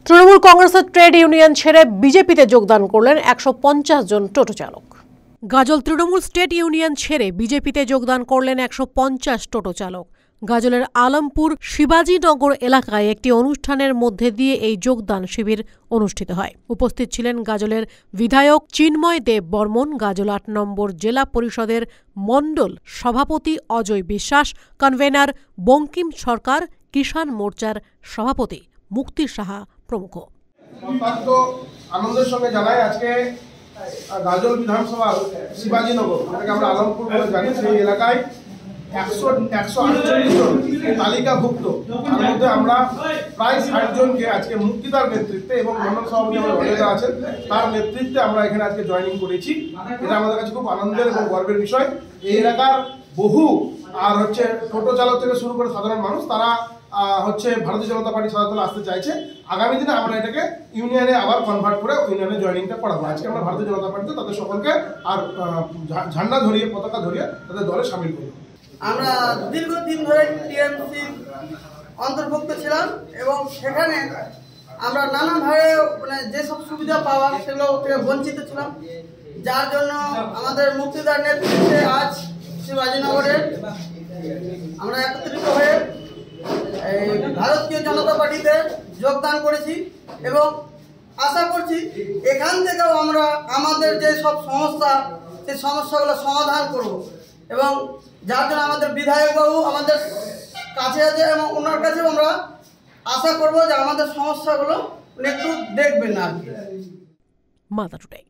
তৃণমূল কংগ্রেসের trade union ছেড়ে বিজেপিতে যোগদান করলেন 150 জন টোটো চালক। গাজল তৃণমূল স্টেট ইউনিয়ন ছেড়ে বিজেপিতে যোগদান করলেন 150 টোটো চালক। গাজলের আলমপুর শিবাজীনগর এলাকায় একটি অনুষ্ঠানের মধ্যে দিয়ে এই যোগদান শিবির অনুষ্ঠিত হয়। উপস্থিত ছিলেন গাজলের বিধায়ক চিন্ময় দেব বর্মন, গাজল 8 নম্বর জেলা পরিষদের মণ্ডল সভাপতি অজয় বিশ্বাস, কনভেনার বঙ্কিম সরকার, কিষাণ মোর্চার সভাপতি মুক্তি সাহা প্রমুখ। অত্যন্ত আনন্দের সঙ্গে জানাই আজকে গাজল বিধানসভা শিবাজীনগর, যেটাকে আমরা আলমপুর বলে জানি, সেই এলাকায় 148 জন তালিকাভুক্ত, তার মধ্যে আমরা প্রায় 60 জনকে আজকে মুক্তিদার নেতৃত্বে এবং মন্ডল সভাপতি অজয় আছেন তার নেতৃত্বে আমরা এখানে আজকে জয়েনিং করেছি। এটা আমাদের কাছে খুব আনন্দের এবং গর্বের বিষয়। এই এলাকার বহু আর টোটো চালক থেকে শুরু করে সাধারণ মানুষ তারা ভারতীয় জনতা পার্টি সাধারণ আসতে চাইছে। আগামী দিনে আমরা এটাকে ইউনিয়নে আবার কনভার্ট করে ইউনিয়নে জয়েনিংটা করাবো। আজকে আমরা ভারতীয় জনতা পার্টিতে তাদের সকলকে আর ঝান্ডা ধরিয়ে পতাকা ধরিয়ে তাদের দলে সামিল করব। আমরা দীর্ঘদিন ধরে টিএমসি অন্তর্ভুক্ত ছিলাম এবং সেখানে আমরা নানাভাবে যেসব সুবিধা পাওয়া সেগুলো থেকে বঞ্চিত ছিলাম, যার জন্য আমাদের মুক্তিদার নেতৃত্বে আজ শিবাজীনগরে আমরা একত্রিত হয়ে ভারতীয় জনতা পার্টিতে যোগদান করেছি এবং আশা করছি এখান থেকেও আমরা আমাদের যে সব সমস্যা সেই সমস্যাগুলো সমাধান করব এবং যার জন্য আমাদের বিধায়কবাবু আমাদের কাছে আছে এবং ওনার কাছেও আমরা আশা করব যে আমাদের সমস্যাগুলো একটু দেখবেন আর কি। মালদা টুডে।